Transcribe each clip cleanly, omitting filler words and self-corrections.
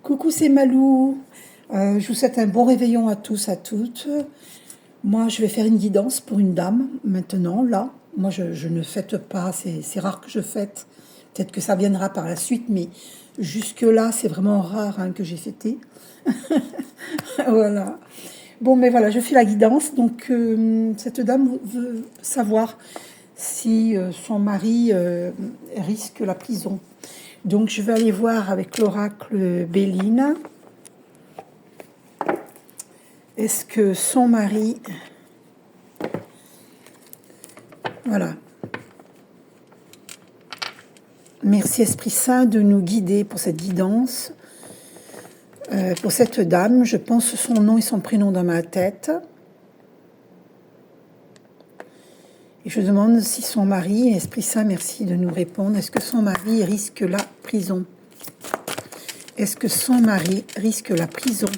Coucou, c'est Malou. Je vous souhaite un bon réveillon à tous, à toutes. Moi, je vais faire une guidance pour une dame maintenant, là. Moi, je ne fête pas, c'est rare que je fête. Peut-être que ça viendra par la suite, mais jusque-là, c'est vraiment rare hein, que j'ai fêté. Voilà. Bon, mais voilà, je fais la guidance. Donc, cette dame veut savoir si son mari risque la prison. Donc, je vais aller voir avec l'oracle Béline. Est-ce que son mari... Voilà. Merci Esprit Saint de nous guider pour cette guidance. Pour cette dame, je pense son nom et son prénom dans ma tête. Et je demande si son mari, Esprit Saint, merci de nous répondre. Est-ce que son mari risque la prison? Est-ce que son mari risque la prison?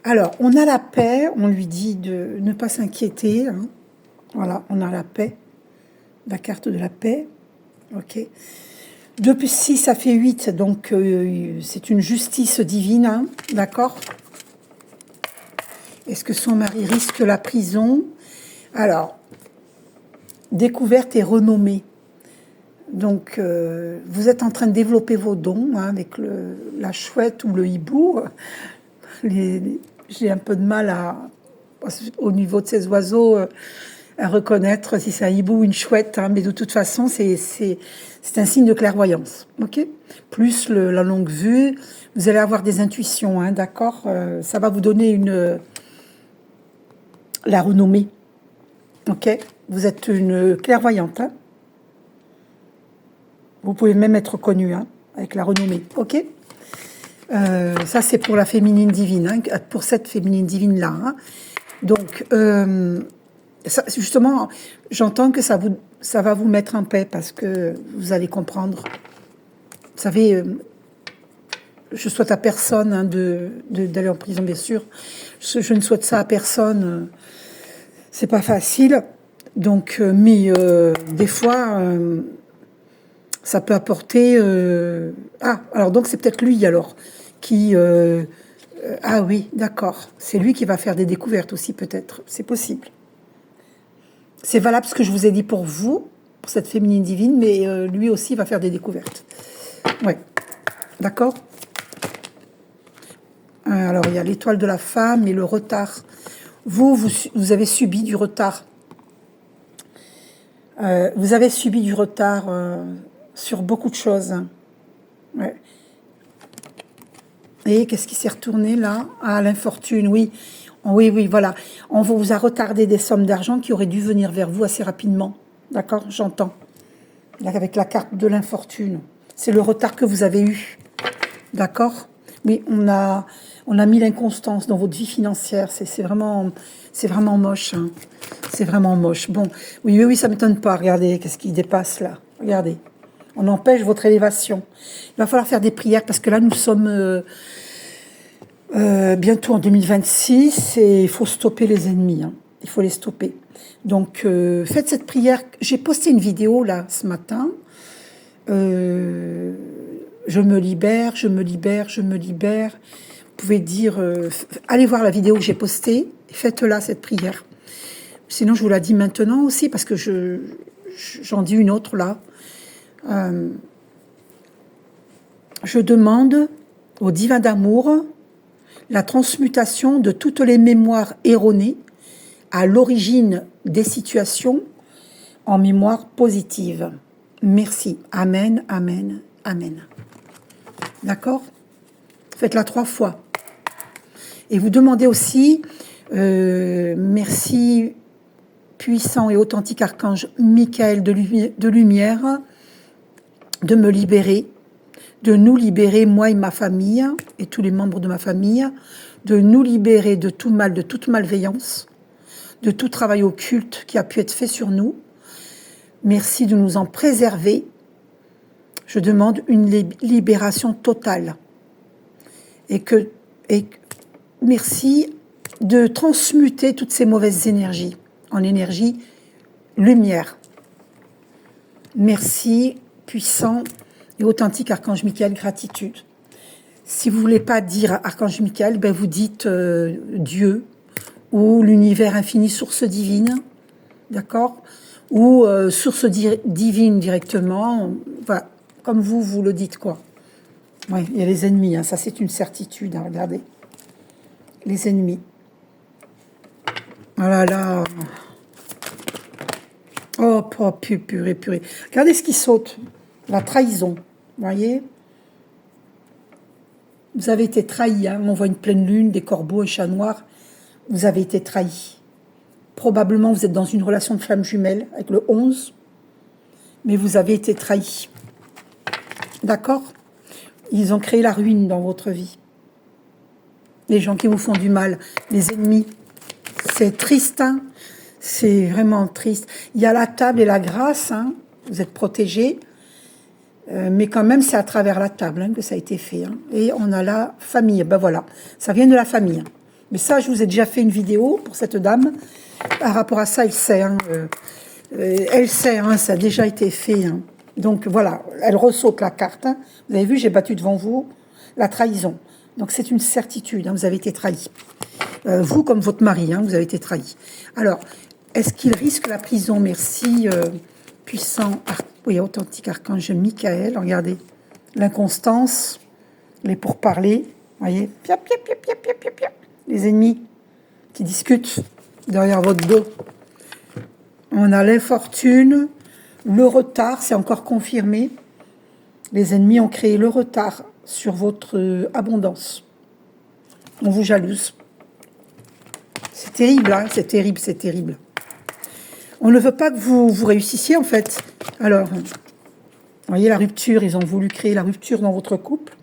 Alors, on a la paix, on lui dit de ne pas s'inquiéter. Hein. Voilà, on a la paix, la carte de la paix. Ok. 2 plus 6, ça fait 8, donc c'est une justice divine, hein, d'accord? Est-ce que son mari risque la prison? Alors, découverte et renommée. Donc, vous êtes en train de développer vos dons hein, avec la chouette ou le hibou. J'ai un peu de mal au niveau de ces oiseaux à reconnaître si c'est un hibou ou une chouette, hein, mais de toute façon, c'est un signe de clairvoyance, ok? Plus la longue vue, vous allez avoir des intuitions, hein, d'accord? Ça va vous donner la renommée, ok? Vous êtes une clairvoyante, hein? Vous pouvez même être connue, hein, avec la renommée, ok? Ça, c'est pour la féminine divine, hein, pour cette féminine divine-là. Hein. Donc, ça, justement, j'entends que ça va vous mettre en paix parce que vous allez comprendre. Vous savez, je souhaite à personne hein, d'aller en prison, bien sûr. Je ne souhaite ça à personne. C'est pas facile. Donc, mais des fois, ça peut apporter... Ah, alors donc c'est peut-être lui alors qui... Ah oui, d'accord. C'est lui qui va faire des découvertes aussi peut-être. C'est possible. C'est valable ce que je vous ai dit pour vous, pour cette féminine divine, mais lui aussi va faire des découvertes. Ouais, d'accord. Alors, il y a l'étoile de la femme et le retard. Vous avez subi du retard. Vous avez subi du retard sur beaucoup de choses. Ouais. Et qu'est-ce qui s'est retourné là? Ah, l'infortune, oui. Oui, oui, voilà. On vous a retardé des sommes d'argent qui auraient dû venir vers vous assez rapidement. D'accord? J'entends. Avec la carte de l'infortune. C'est le retard que vous avez eu. D'accord? Oui, on a mis l'inconstance dans votre vie financière. C'est vraiment moche. Hein. C'est vraiment moche. Bon, oui, oui, ça ne m'étonne pas. Regardez, qu'est-ce qui dépasse là? Regardez. On empêche votre élévation. Il va falloir faire des prières parce que là, nous sommes bientôt en 2026 et il faut stopper les ennemis. Hein. Il faut les stopper. Donc, faites cette prière. J'ai posté une vidéo là ce matin. Je me libère, je me libère, je me libère. Vous pouvez dire, allez voir la vidéo que j'ai postée. Faites-la cette prière. Sinon, je vous la dis maintenant aussi parce que j'en dis une autre là. Je demande au divin d'amour la transmutation de toutes les mémoires erronées à l'origine des situations en mémoire positive. Merci. Amen, amen, amen. D'accord? Faites-la 3 fois. Et vous demandez aussi, merci puissant et authentique archange Michael de lumière, de me libérer, de nous libérer, moi et ma famille, et tous les membres de ma famille, de nous libérer de tout mal, de toute malveillance, de tout travail occulte qui a pu être fait sur nous. Merci de nous en préserver. Je demande une libération totale. Et merci de transmuter toutes ces mauvaises énergies en énergie lumière. Merci, puissant et authentique archange Michael, gratitude. Si vous voulez pas dire Archange Michael, ben vous dites Dieu ou l'univers infini, source divine, d'accord? Ou source divine directement, voilà, comme vous le dites, quoi. Oui, il y a les ennemis, hein, ça c'est une certitude, hein, regardez. Les ennemis. Oh là là. Oh, purée, purée. Regardez ce qui saute. La trahison, vous voyez? Vous avez été trahi, hein. On voit une pleine lune, des corbeaux, un chat noir. Vous avez été trahi. Probablement, vous êtes dans une relation de flamme jumelle avec le 11, mais vous avez été trahi. D'accord? Ils ont créé la ruine dans votre vie. Les gens qui vous font du mal, les ennemis. C'est triste, hein? C'est vraiment triste. Il y a la table et la grâce, hein? Vous êtes protégés, mais quand même, c'est à travers la table, hein, que ça a été fait. Hein. Et on a la famille. Ben voilà, ça vient de la famille. Hein. Mais ça, je vous ai déjà fait une vidéo pour cette dame. Par rapport à ça, elle sait. Hein, ça a déjà été fait. Hein. Donc voilà, elle ressaute la carte. Hein. Vous avez vu, j'ai battu devant vous la trahison. Donc c'est une certitude, hein, vous avez été trahi. Vous comme votre mari, hein, vous avez été trahi. Alors, est-ce qu'il risque la prison? Merci, puissant, oui, authentique archange Michael. Regardez, l'inconstance, les pourparlers, voyez, pia, pia, pia, pia, pia, pia, pia. Les ennemis qui discutent derrière votre dos. On a l'infortune, le retard, c'est encore confirmé. Les ennemis ont créé le retard sur votre abondance. On vous jalouse. C'est terrible, hein, c'est terrible, c'est terrible. On ne veut pas que vous réussissiez, en fait. Alors, vous voyez la rupture, ils ont voulu créer la rupture dans votre couple,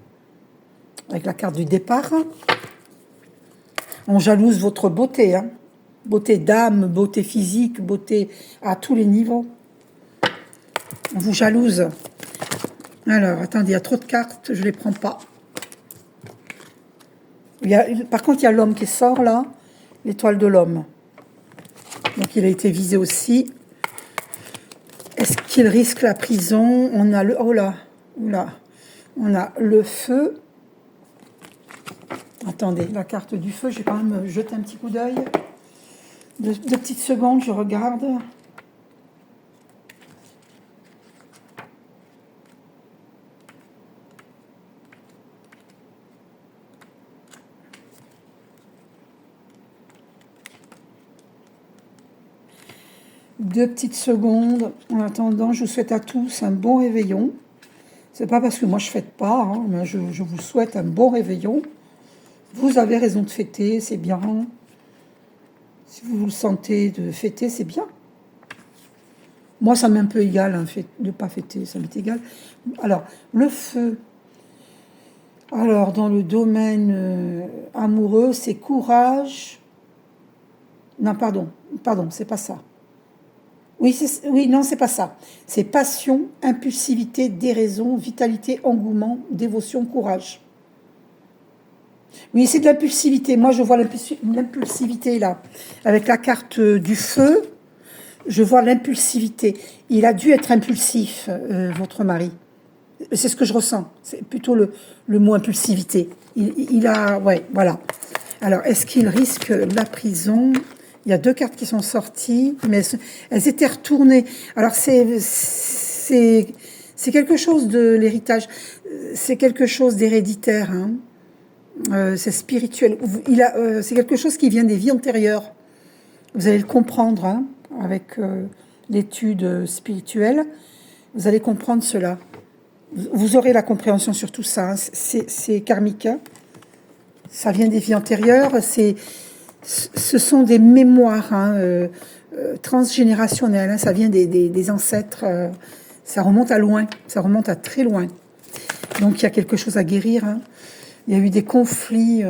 avec la carte du départ. On jalouse votre beauté, hein. Beauté d'âme, beauté physique, beauté à tous les niveaux. On vous jalouse. Alors, attendez, il y a trop de cartes, je ne les prends pas. Par contre, il y a l'homme qui sort là, l'étoile de l'homme. Donc, il a été visé aussi. Est-ce qu'il risque la prison? On a le... Oh là, là. On a le feu. Attendez, la carte du feu, je vais quand même jeter un petit coup d'œil. Deux petites secondes, je regarde. Deux petites secondes. En attendant, je vous souhaite à tous un bon réveillon. C'est pas parce que moi je fête pas, hein, mais je vous souhaite un bon réveillon. Vous avez raison de fêter, c'est bien. Si vous le sentez de fêter, c'est bien. Moi, ça m'est un peu égal hein, de ne pas fêter, ça m'est égal. Alors, le feu. Alors, dans le domaine amoureux, c'est courage. Non, pardon, c'est pas ça. Oui, non, c'est pas ça. C'est passion, impulsivité, déraison, vitalité, engouement, dévotion, courage. Oui, c'est de l'impulsivité. Moi, je vois l'impulsivité là. Avec la carte du feu, je vois l'impulsivité. Il a dû être impulsif, votre mari. C'est ce que je ressens. C'est plutôt le mot impulsivité. Il a... Ouais, voilà. Alors, est-ce qu'il risque la prison? Il y a deux cartes qui sont sorties, mais elles étaient retournées. Alors, c'est quelque chose de l'héritage. C'est quelque chose d'héréditaire, hein. C'est spirituel. C'est quelque chose qui vient des vies antérieures. Vous allez le comprendre hein, avec l'étude spirituelle. Vous allez comprendre cela. Vous aurez la compréhension sur tout ça. Hein. C'est karmique. Hein. Ça vient des vies antérieures. Ce sont des mémoires hein, transgénérationnelles. Hein. Ça vient des ancêtres. Ça remonte à loin. Ça remonte à très loin. Donc il y a quelque chose à guérir. Hein. Il y a eu des conflits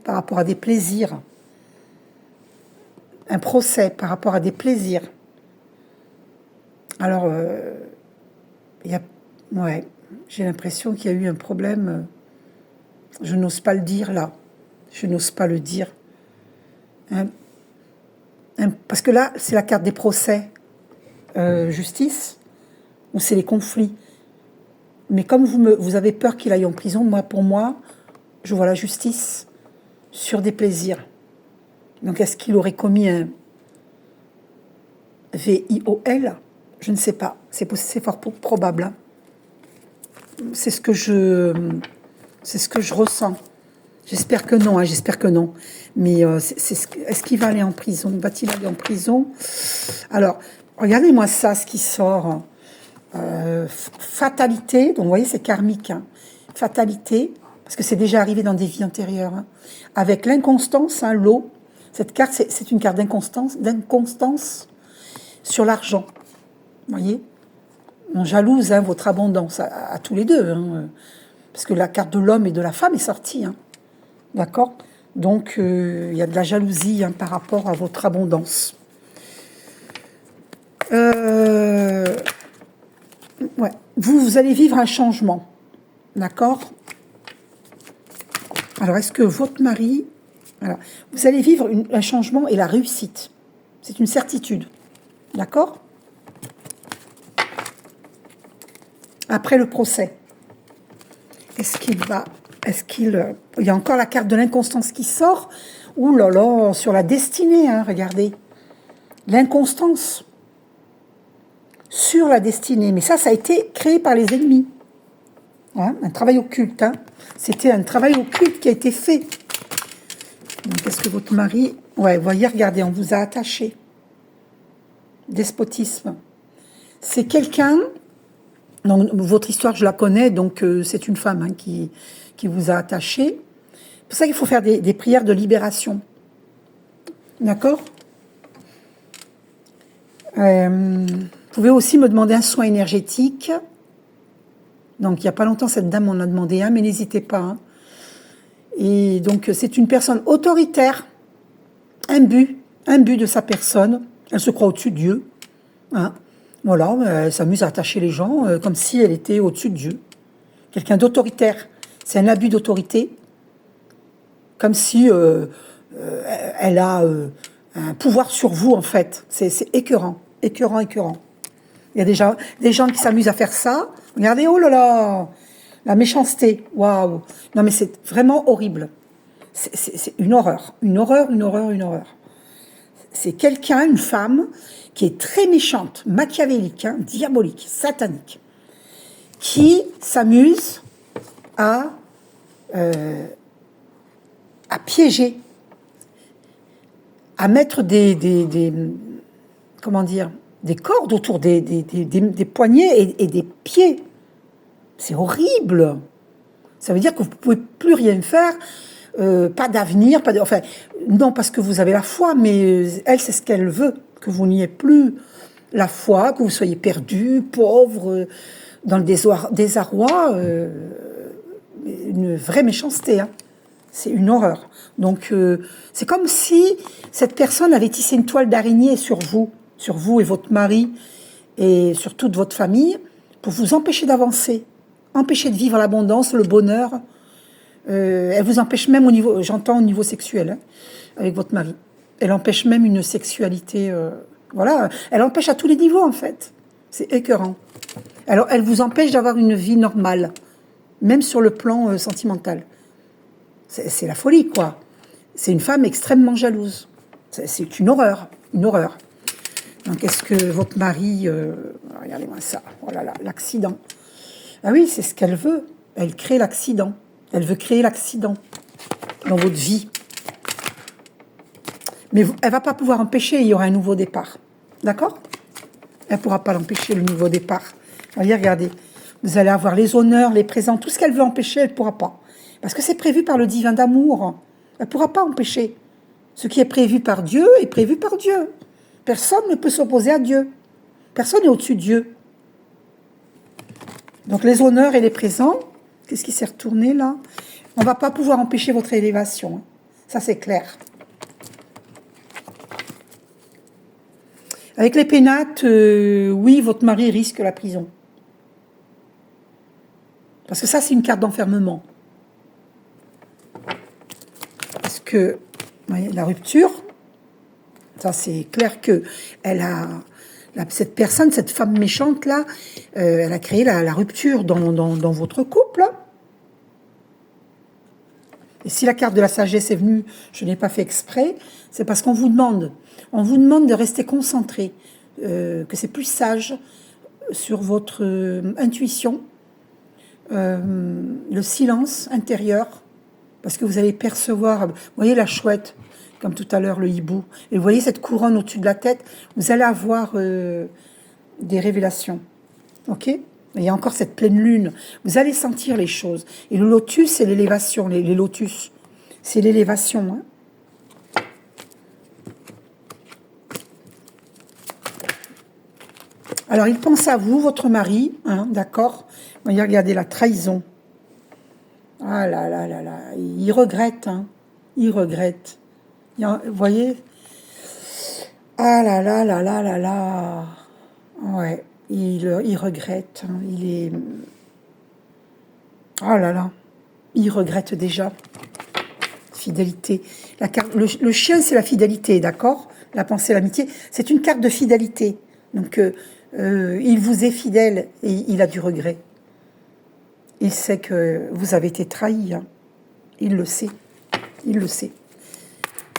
par rapport à des plaisirs. Un procès par rapport à des plaisirs. Alors, j'ai l'impression qu'il y a eu un problème. Je n'ose pas le dire là. Je n'ose pas le dire. Parce que là, c'est la carte des procès. Justice, ou c'est les conflits. Mais comme vous avez peur qu'il aille en prison, pour moi, je vois la justice sur des plaisirs. Donc, est-ce qu'il aurait commis un VIOL? Je ne sais pas. C'est fort probable. Hein. C'est ce que je ressens. J'espère que non. Hein, j'espère que non. Mais est-ce qu'il va aller en prison? Va-t-il aller en prison? Alors, regardez-moi ça, ce qui sort. Fatalité. Donc, vous voyez, c'est karmique. Hein. Fatalité. Parce que c'est déjà arrivé dans des vies antérieures. Hein. Avec l'inconstance, hein, l'eau. Cette carte, c'est une carte d'inconstance sur l'argent. Vous voyez? On jalouse hein, votre abondance à tous les deux. Hein, parce que la carte de l'homme et de la femme est sortie. Hein, d'accord? Donc, il y a de la jalousie hein, par rapport à votre abondance. Ouais. Vous allez vivre un changement. D'accord? Alors, est-ce que votre mari... Alors, vous allez vivre un changement et la réussite. C'est une certitude. D'accord? Après le procès. Il y a encore la carte de l'inconstance qui sort. Ouh là là, sur la destinée, hein, regardez. L'inconstance. Sur la destinée. Mais ça a été créé par les ennemis. Hein, un travail occulte. Hein. C'était un travail occulte qui a été fait. Donc, est-ce que votre mari... Ouais, vous voyez, regardez, on vous a attaché. Despotisme. C'est quelqu'un... Donc, votre histoire, je la connais, donc c'est une femme hein, qui vous a attaché. C'est pour ça qu'il faut faire des prières de libération. D'accord? Vous pouvez aussi me demander un soin énergétique. Donc, il n'y a pas longtemps, cette dame m'en a demandé un, mais n'hésitez pas. Hein. Et donc, c'est une personne autoritaire, imbue de sa personne. Elle se croit au-dessus de Dieu. Hein. Voilà, elle s'amuse à attacher les gens comme si elle était au-dessus de Dieu. Quelqu'un d'autoritaire, c'est un abus d'autorité, comme si elle a un pouvoir sur vous, en fait. C'est écœurant. Il y a déjà des gens qui s'amusent à faire ça. Regardez, oh là là, la méchanceté, waouh. Non mais c'est vraiment horrible. C'est une horreur. C'est quelqu'un, une femme, qui est très méchante, machiavélique, hein, diabolique, satanique, qui s'amuse à piéger, à mettre comment dire, des cordes autour des poignets et des pieds. C'est horrible. Ça veut dire que vous ne pouvez plus rien faire, pas d'avenir, enfin, non parce que vous avez la foi, mais elle, c'est ce qu'elle veut, que vous n'ayez plus la foi, que vous soyez perdu, pauvre, dans le désarroi, une vraie méchanceté. Hein. C'est une horreur. Donc, c'est comme si cette personne avait tissé une toile d'araignée sur vous et votre mari, et sur toute votre famille, pour vous empêcher d'avancer, empêcher de vivre l'abondance, le bonheur. Elle vous empêche même au niveau sexuel, hein, avec votre mari. Elle empêche même une sexualité, voilà. Elle empêche à tous les niveaux, en fait. C'est écœurant. Alors, elle vous empêche d'avoir une vie normale, même sur le plan sentimental. C'est la folie, quoi. C'est une femme extrêmement jalouse. C'est une horreur, Donc, est-ce que votre mari... regardez-moi ça. Oh là là, l'accident. Ah oui, c'est ce qu'elle veut. Elle crée l'accident. Elle veut créer l'accident dans votre vie. Mais elle ne va pas pouvoir empêcher, il y aura un nouveau départ. D'accord? Elle ne pourra pas l'empêcher, le nouveau départ. Allez, regardez. Vous allez avoir les honneurs, les présents, tout ce qu'elle veut empêcher, elle ne pourra pas. Parce que c'est prévu par le divin d'amour. Elle ne pourra pas empêcher. Ce qui est prévu par Dieu est prévu par Dieu. Personne ne peut s'opposer à Dieu. Personne n'est au-dessus de Dieu. Donc les honneurs et les présents, qu'est-ce qui s'est retourné là? On ne va pas pouvoir empêcher votre élévation. Ça, c'est clair. Avec les pénates, oui, votre mari risque la prison. Parce que ça, c'est une carte d'enfermement. Parce que, vous voyez, la rupture, ça, c'est clair que elle a cette personne, cette femme méchante-là, elle a créé la rupture dans votre couple. Hein. Et si la carte de la sagesse est venue, je n'ai pas fait exprès, c'est parce qu'on vous demande de rester concentré, que c'est plus sage sur votre intuition, le silence intérieur, parce que vous allez percevoir, vous voyez la chouette, comme tout à l'heure le hibou, et vous voyez cette couronne au-dessus de la tête, vous allez avoir des révélations, ok? Il y a encore cette pleine lune, vous allez sentir les choses, et le lotus c'est l'élévation, les lotus, c'est l'élévation, hein? Alors il pense à vous, votre mari, hein, d'accord? Voyez, regardez la trahison. Ah là là là là, il regrette, hein, il regrette. Vous voyez? Ah là là là là là là. Ouais, il regrette, hein, il est... Oh là là, il regrette déjà. Fidélité. La carte, le chien, c'est la fidélité, d'accord? La pensée, l'amitié, c'est une carte de fidélité. Donc, il vous est fidèle et il a du regret. Il sait que vous avez été trahi. Hein. Il le sait. Il le sait.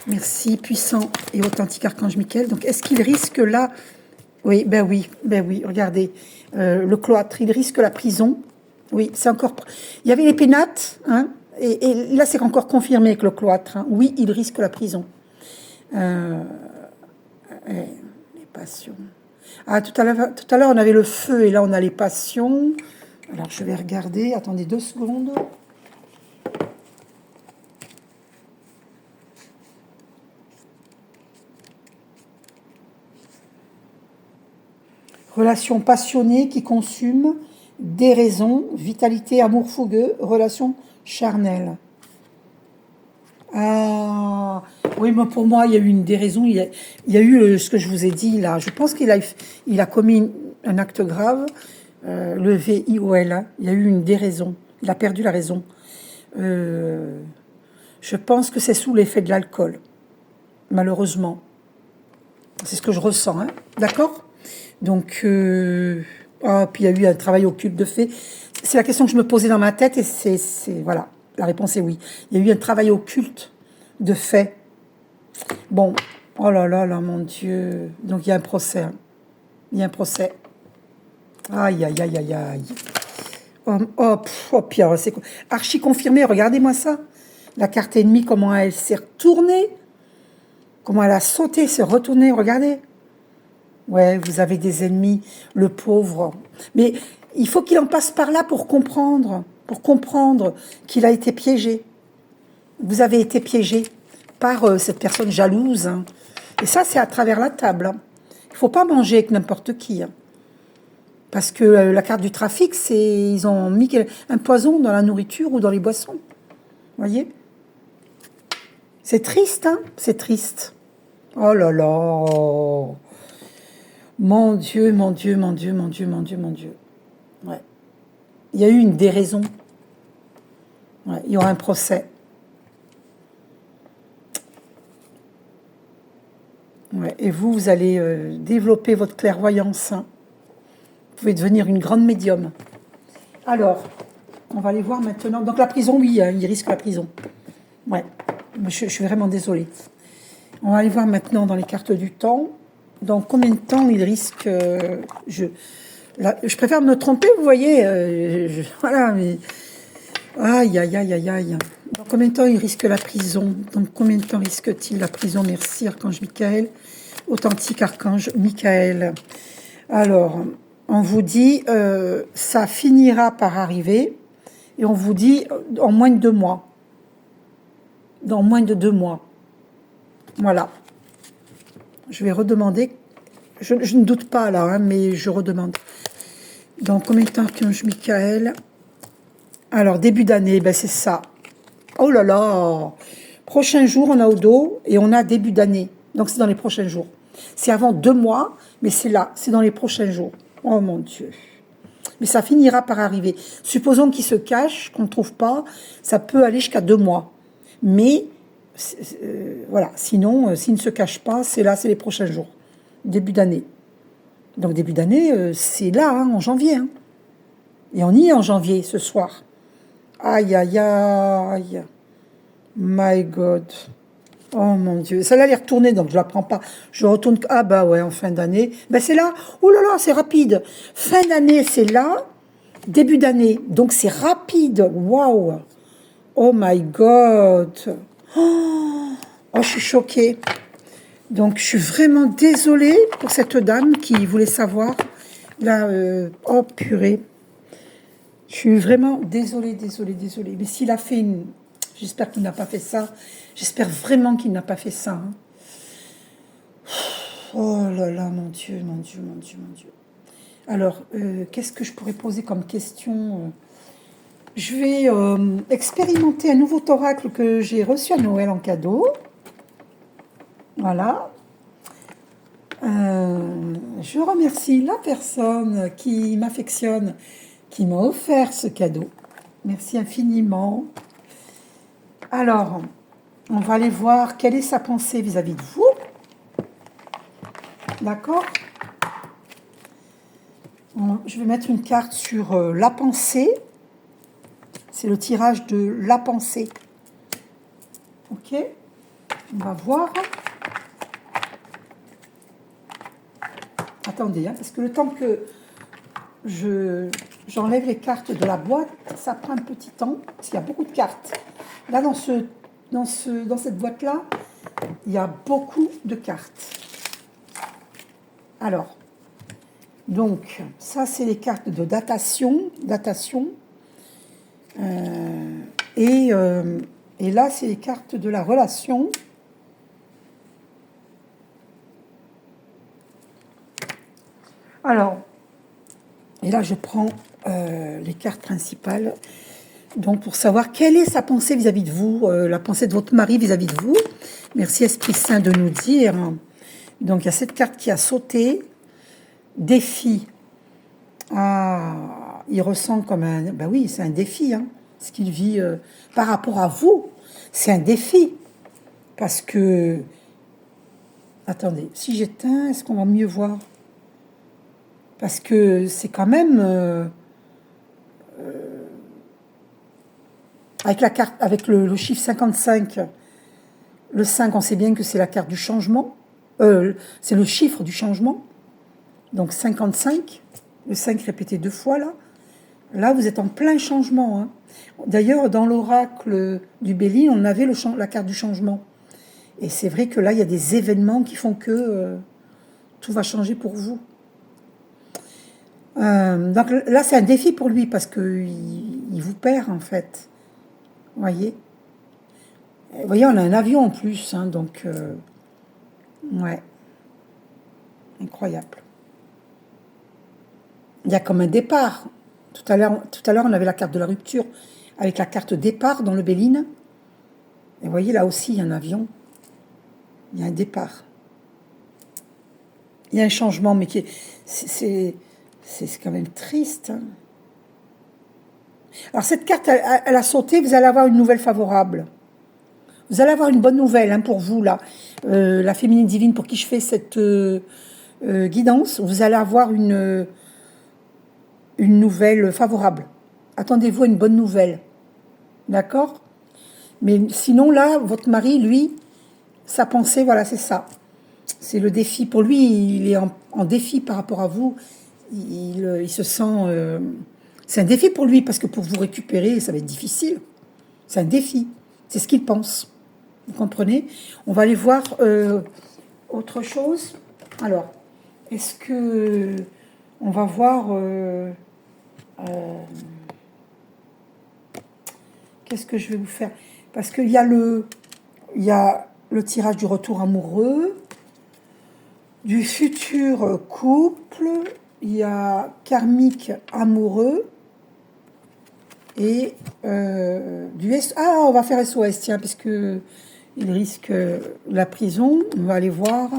Merci, puissant et authentique Archange Michael. Donc, est-ce qu'il risque là... Oui, ben oui, regardez. Le cloître, il risque la prison. Oui, c'est encore... Il y avait les pénates, hein, et là, c'est encore confirmé avec le cloître. Hein. Oui, il risque la prison. Les passions. Ah, tout à l'heure, on avait le feu, et là, on a les passions. Alors, je vais regarder. Attendez 2 secondes. Relation passionnée qui consume, déraison, vitalité, amour fougueux, relation charnelle. Ah, oui, mais pour moi, il y a eu une déraison. Il y a eu ce que je vous ai dit là. Je pense qu'il a commis un acte grave, le VIOL. Hein. Il y a eu une déraison. Il a perdu la raison. Je pense que c'est sous l'effet de l'alcool, malheureusement. C'est ce que je ressens. Hein. D'accord ? Donc, puis il y a eu un travail occulte de fait. C'est la question que je me posais dans ma tête et voilà, la réponse est oui. Il y a eu un travail occulte de fait. Bon, oh là là là, mon Dieu. Donc il y a un procès. Hein. Il y a un procès. Aïe, aïe, aïe, aïe, aïe. Pierre, c'est archi confirmé, regardez-moi ça. La carte ennemie, comment elle s'est retournée. Comment elle a sauté, s'est retournée, regardez. Ouais, vous avez des ennemis, le pauvre. Mais il faut qu'il en passe par là pour comprendre qu'il a été piégé. Vous avez été piégé par cette personne jalouse. Hein. Et ça, c'est à travers la table. Hein. Il ne faut pas manger avec n'importe qui. Hein. Parce que la carte du trafic, ils ont mis un poison dans la nourriture ou dans les boissons. Vous voyez? C'est triste, hein? C'est triste. Oh là là. Mon Dieu, mon Dieu, mon Dieu, mon Dieu, mon Dieu, mon Dieu. Ouais. Il y a eu une déraison. Ouais, il y aura un procès. Ouais, et vous allez développer votre clairvoyance. Hein. Vous pouvez devenir une grande médium. Alors, on va aller voir maintenant. Donc la prison, oui, hein, il risque la prison. Ouais, je suis vraiment désolée. On va aller voir maintenant dans les cartes du temps. Dans combien de temps il risque... je préfère me tromper, vous voyez. Voilà, mais... Aïe, aïe, aïe, aïe, aïe. Dans combien de temps il risque la prison? Donc combien de temps risque-t-il la prison? Merci, Archange Michael. Authentique Archange Michael. Alors, on vous dit, ça finira par arriver. Et on vous dit, en moins de 2 mois. Dans moins de 2 mois. Voilà. Je vais redemander. Je ne doute pas là, hein, mais je redemande. Dans combien de temps, Archange Michael? Alors, début d'année, ben c'est ça. Oh là là. Prochain jour, on a au dos et on a début d'année. Donc, c'est dans les prochains jours. C'est avant 2 mois, mais c'est là. C'est dans les prochains jours. Oh mon Dieu. Mais ça finira par arriver. Supposons qu'il se cache, qu'on ne trouve pas. Ça peut aller jusqu'à 2 mois. Mais... voilà, sinon, s'il ne se cache pas, c'est là, c'est les prochains jours, début d'année. Donc début d'année, c'est là, hein, en janvier. Hein. Et on y est en janvier, ce soir. Aïe, aïe, aïe. My God. Oh mon Dieu. Celle-là, elle est retournée, donc je la prends pas. Je retourne. Ah bah ouais, en fin d'année. Ben c'est là. Oh là là, c'est rapide. Fin d'année, c'est là. Début d'année. Donc c'est rapide. Waouh. Oh my God. Oh, je suis choquée. Donc je suis vraiment désolée pour cette dame qui voulait savoir. Là, oh purée. Je suis vraiment désolée, désolée, désolée. Mais s'il a fait une... J'espère qu'il n'a pas fait ça. J'espère vraiment qu'il n'a pas fait ça. Hein. Oh là là, mon Dieu, mon Dieu, mon Dieu, mon Dieu. Alors, qu'est-ce que je pourrais poser comme question Je vais expérimenter un nouveau oracle que j'ai reçu à Noël en cadeau. Voilà. Je remercie la personne qui m'affectionne, qui m'a offert ce cadeau. Merci infiniment. Alors, on va aller voir quelle est sa pensée vis-à-vis de vous. D'accord ? Je vais mettre une carte sur la pensée. C'est le tirage de la pensée. Ok ? On va voir. Attendez, hein, parce que le temps que j'enlève les cartes de la boîte, ça prend un petit temps, parce qu'il y a beaucoup de cartes. Là, dans cette boîte-là, il y a beaucoup de cartes. Alors, donc, ça, c'est les cartes de datation. Et là, c'est les cartes de la relation. Alors, et là, je prends les cartes principales. Donc, pour savoir quelle est sa pensée vis-à-vis de vous, la pensée de votre mari vis-à-vis de vous. Merci, Esprit Saint, de nous dire. Donc, il y a cette carte qui a sauté. Défi. Ah, il ressent comme un... Ben oui, c'est un défi, hein, ce qu'il vit par rapport à vous. C'est un défi. Parce que... Attendez, si j'éteins, est-ce qu'on va mieux voir ? Parce que c'est quand même... avec la carte, avec le chiffre 55, le 5, on sait bien que c'est la carte du changement. C'est le chiffre du changement. Donc 55, le 5 répété 2 fois là. Là, vous êtes en plein changement. Hein. D'ailleurs, dans l'oracle du Béline, on avait la carte du changement. Et c'est vrai que là, il y a des événements qui font que tout va changer pour vous. Donc là, c'est un défi pour lui parce qu'il vous perd en fait. Vous voyez ? Vous voyez, on a un avion en plus, hein, donc... ouais. Incroyable. Il y a comme un départ. Tout à l'heure, on avait la carte de la rupture avec la carte départ dans le Béline. Et vous voyez, là aussi, il y a un avion. Il y a un départ. Il y a un changement, mais c'est quand même triste. Hein. Alors, cette carte, elle a sauté, vous allez avoir une nouvelle favorable. Vous allez avoir une bonne nouvelle hein, pour vous, là. La féminine divine, pour qui je fais cette guidance, vous allez avoir une nouvelle favorable. Attendez-vous à une bonne nouvelle. D'accord ? Mais sinon, là, votre mari, lui, sa pensée, voilà, c'est ça. C'est le défi. Pour lui, il est en défi par rapport à vous. Il se sent... c'est un défi pour lui, parce que pour vous récupérer, ça va être difficile. C'est un défi. C'est ce qu'il pense. Vous comprenez ? On va aller voir autre chose. Alors, est-ce que... On va voir... qu'est-ce que je vais vous faire ? Parce qu'il y a le tirage du retour amoureux, du futur couple, il y a karmique amoureux et du S. Ah, on va faire SOS, tiens, parce que il risque la prison. On va aller voir.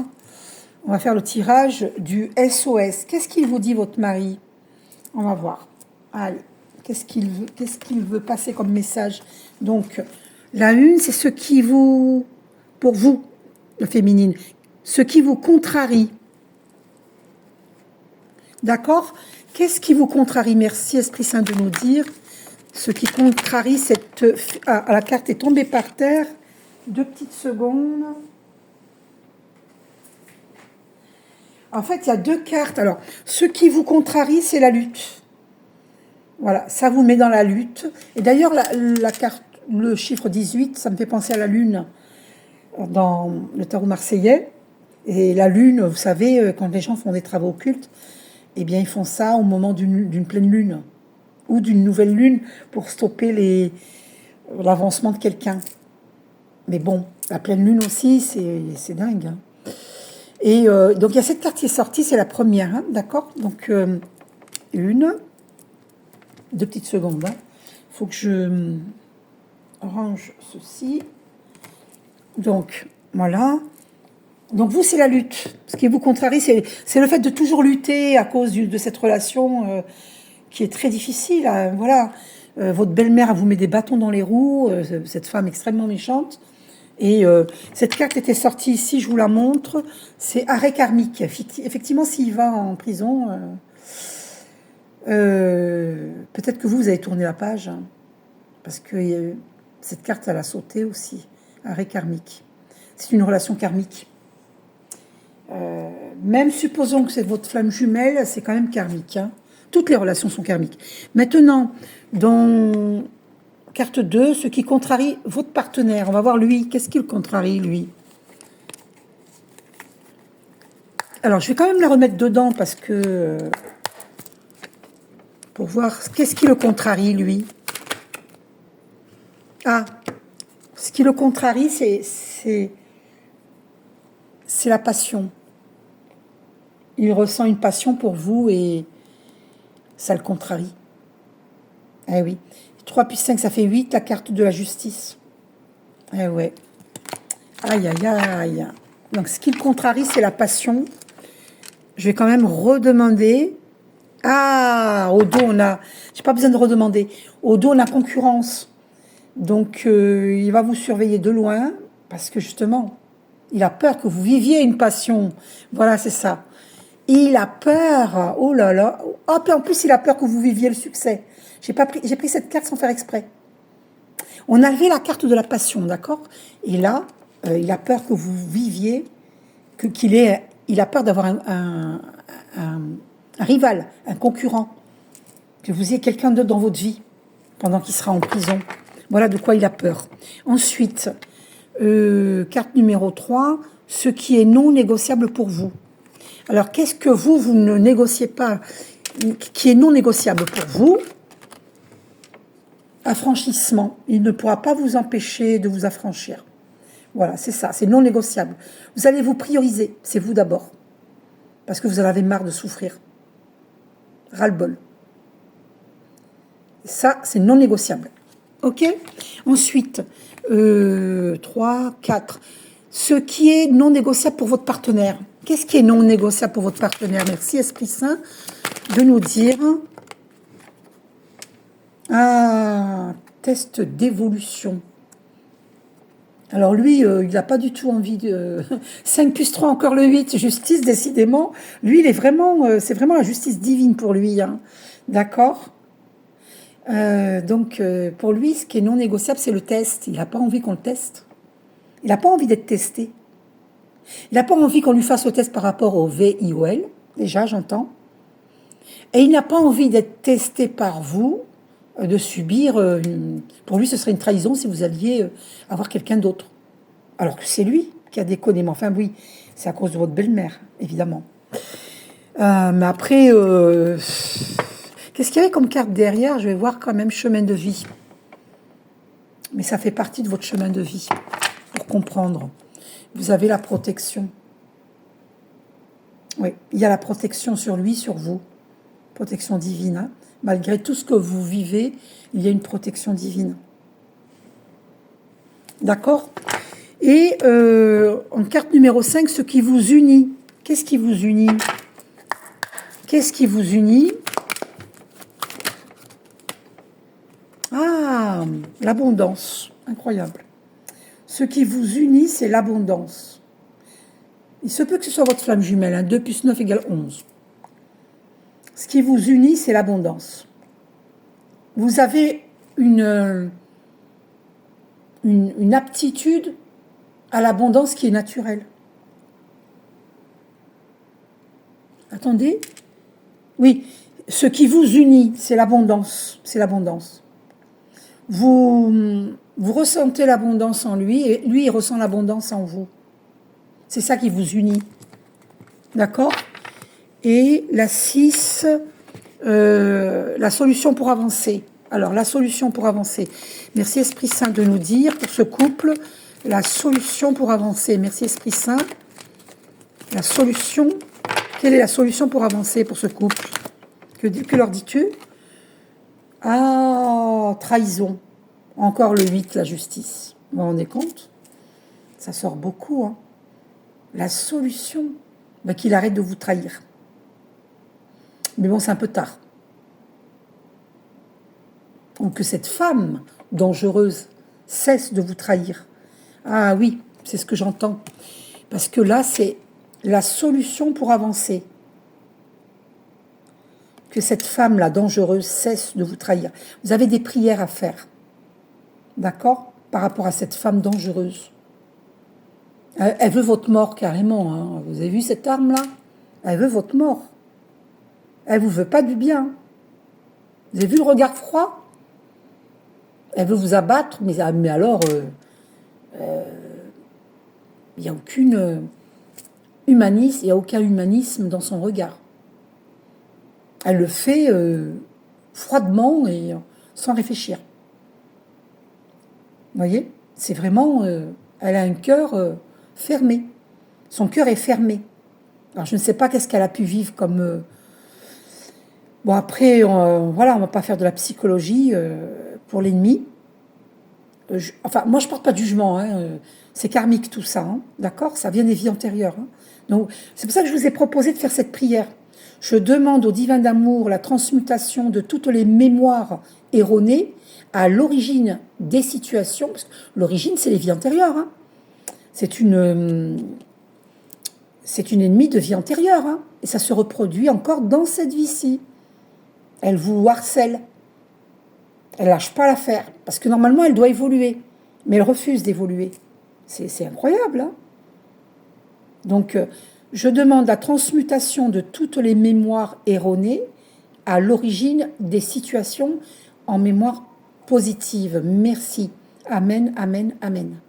On va faire le tirage du SOS. Qu'est-ce qu'il vous dit, votre mari ? On va voir. Allez, qu'est-ce qu'il veut passer comme message ? Donc, la une, c'est ce qui vous, pour vous, le féminine, ce qui vous contrarie. D'accord? Qu'est-ce qui vous contrarie? Merci, Esprit Saint, de nous dire ce qui contrarie cette... Ah, la carte est tombée par terre. 2 petites secondes. En fait, il y a 2 cartes. Alors, ce qui vous contrarie, c'est la lutte. Voilà, ça vous met dans la lutte. Et d'ailleurs, la carte, le chiffre 18, ça me fait penser à la lune dans le tarot marseillais. Et la lune, vous savez, quand les gens font des travaux occultes, eh bien, ils font ça au moment d'une pleine lune ou d'une nouvelle lune pour stopper l'avancement de quelqu'un. Mais bon, la pleine lune aussi, c'est dingue. Hein. Et donc, il y a cette carte qui est sortie, c'est la première, hein, d'accord? Donc, 2 petites secondes. Il faut que je range ceci. Donc, voilà. Donc, vous, c'est la lutte. Ce qui vous contrarie, c'est le fait de toujours lutter à cause de cette relation qui est très difficile. Hein, voilà. Votre belle-mère vous met des bâtons dans les roues, cette femme extrêmement méchante. Et cette carte était sortie ici, je vous la montre. C'est arrêt karmique. Effectivement, s'il va en prison, peut-être que vous avez tourné la page. Hein, parce que cette carte, elle a sauté aussi. Arrêt karmique. C'est une relation karmique. Même supposons que c'est votre flamme jumelle, c'est quand même karmique. Hein. Toutes les relations sont karmiques. Maintenant, dans carte 2, ce qui contrarie votre partenaire. On va voir lui. Qu'est-ce qui le contrarie, lui? Alors, je vais quand même la remettre dedans parce que... pour voir qu'est-ce qui le contrarie, lui. Ah, ce qui le contrarie, c'est la passion. Il ressent une passion pour vous et ça le contrarie. Eh oui. 3 plus 5, ça fait 8, la carte de la justice. Eh ouais. Aïe, aïe, aïe. Donc, ce qui le contrarie, c'est la passion. Je vais quand même redemander. Ah, au dos, on a... J'ai pas besoin de redemander. Au dos, on a concurrence. Donc, il va vous surveiller de loin parce que, justement, il a peur que vous viviez une passion. Voilà, c'est ça. Il a peur. Oh là là. Oh, puis en plus, il a peur que vous viviez le succès. J'ai pris cette carte sans faire exprès. On a levé la carte de la passion, d'accord? Et là, il a peur que vous viviez, il a peur d'avoir un rival, un concurrent, que vous ayez quelqu'un d'autre dans votre vie pendant qu'il sera en prison. Voilà de quoi il a peur. Ensuite, carte numéro 3, ce qui est non négociable pour vous. Alors, qu'est-ce que vous ne négociez pas, qui est non négociable pour vous? Affranchissement. Il ne pourra pas vous empêcher de vous affranchir. Voilà, c'est ça, c'est non négociable. Vous allez vous prioriser, c'est vous d'abord. Parce que vous en avez marre de souffrir. Ras-le-bol. Ça, c'est non négociable. Ok? Ensuite, 3, 4. Ce qui est non négociable pour votre partenaire. Qu'est-ce qui est non négociable pour votre partenaire? Merci, Esprit Saint, de nous dire... Ah, test d'évolution. Alors lui, il n'a pas du tout envie de... 5 plus 3, encore le 8, justice, décidément. Lui, il est vraiment... c'est vraiment la justice divine pour lui. Hein. D'accord? Donc, pour lui, ce qui est non négociable, c'est le test. Il n'a pas envie qu'on le teste. Il n'a pas envie d'être testé. Il n'a pas envie qu'on lui fasse le test par rapport au VIOL. Déjà, j'entends. Et il n'a pas envie d'être testé par vous, de subir... pour lui, ce serait une trahison si vous alliez avoir quelqu'un d'autre. Alors que c'est lui qui a déconné. Mais enfin, oui, c'est à cause de votre belle-mère, évidemment. Mais après, qu'est-ce qu'il y avait comme carte derrière? Je vais voir quand même chemin de vie. Mais ça fait partie de votre chemin de vie, pour comprendre. Vous avez la protection. Oui, il y a la protection sur lui, sur vous. Protection divine, hein. Malgré tout ce que vous vivez, il y a une protection divine. D'accord? Et en carte numéro 5, ce qui vous unit. Qu'est-ce qui vous unit? Qu'est-ce qui vous unit? Ah, l'abondance. Incroyable. Ce qui vous unit, c'est l'abondance. Il se peut que ce soit votre flamme jumelle. Hein. 2 plus 9 égale 11. Ce qui vous unit, c'est l'abondance. Vous avez une aptitude à l'abondance qui est naturelle. Attendez. Oui, ce qui vous unit, c'est l'abondance. C'est l'abondance. Vous ressentez l'abondance en lui et lui, il ressent l'abondance en vous. C'est ça qui vous unit. D'accord? Et la 6, la solution pour avancer. Alors, la solution pour avancer. Merci Esprit Saint de nous dire, pour ce couple, la solution pour avancer. Merci Esprit Saint. La solution, quelle est la solution pour avancer pour ce couple? Que leur dis-tu? Ah, trahison. Encore le 8, la justice. Vous vous rendez compte? Ça sort beaucoup. Hein. La solution, ben, qu'il arrête de vous trahir. Mais bon, c'est un peu tard. Donc que cette femme dangereuse cesse de vous trahir. Ah oui, c'est ce que j'entends. Parce que là, c'est la solution pour avancer. Que cette femme-là dangereuse cesse de vous trahir. Vous avez des prières à faire. D'accord? Par rapport à cette femme dangereuse. Elle veut votre mort carrément. Hein. Vous avez vu cette arme-là? Elle veut votre mort. Elle vous veut pas du bien. Vous avez vu le regard froid? Elle veut vous abattre, mais alors, il n'y a aucun humanisme dans son regard. Elle le fait froidement et sans réfléchir. Vous voyez? C'est vraiment... elle a un cœur fermé. Son cœur est fermé. Alors, je ne sais pas qu'est-ce qu'elle a pu vivre comme... Bon, après, voilà, on ne va pas faire de la psychologie pour l'ennemi. Enfin, moi, je ne porte pas de jugement. Hein, c'est karmique tout ça. Hein, d'accord? Ça vient des vies antérieures. Hein. Donc, c'est pour ça que je vous ai proposé de faire cette prière. Je demande au divin d'amour la transmutation de toutes les mémoires erronées à l'origine des situations. Parce que l'origine, c'est les vies antérieures. Hein. C'est une ennemie de vie antérieure. Hein, et ça se reproduit encore dans cette vie-ci. Elle vous harcèle. Elle lâche pas l'affaire. Parce que normalement, elle doit évoluer. Mais elle refuse d'évoluer. C'est incroyable. Hein. Donc, je demande la transmutation de toutes les mémoires erronées à l'origine des situations en mémoire positive. Merci. Amen, amen, amen.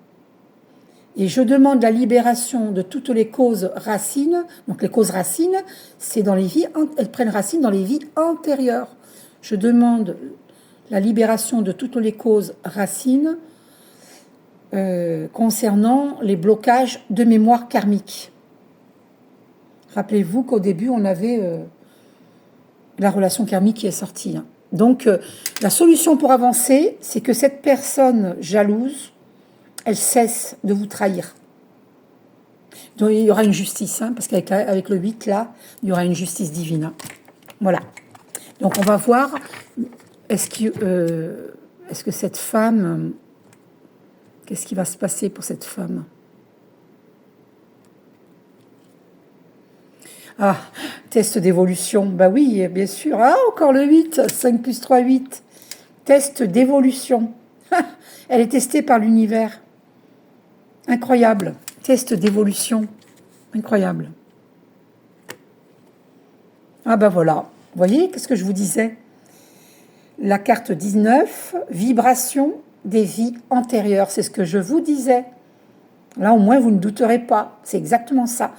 Et je demande la libération de toutes les causes racines. Donc les causes racines, c'est dans les vies, elles prennent racine dans les vies antérieures. Je demande la libération de toutes les causes racines concernant les blocages de mémoire karmique. Rappelez-vous qu'au début, on avait la relation karmique qui est sortie. Hein. Donc, la solution pour avancer, c'est que cette personne jalouse, elle cesse de vous trahir. Donc, il y aura une justice, hein, parce qu'avec le 8, là, il y aura une justice divine. Hein. Voilà. Donc, on va voir, est-ce que cette femme... Qu'est-ce qui va se passer pour cette femme? Ah, test d'évolution. Bah oui, bien sûr. Ah, encore le 8. 5 plus 3, 8. Test d'évolution. Elle est testée par l'univers. Incroyable. Test d'évolution. Incroyable. Ah ben voilà. Vous voyez, qu'est-ce que je vous disais? La carte 19, vibration des vies antérieures. C'est ce que je vous disais. Là, au moins, vous ne douterez pas. C'est exactement ça.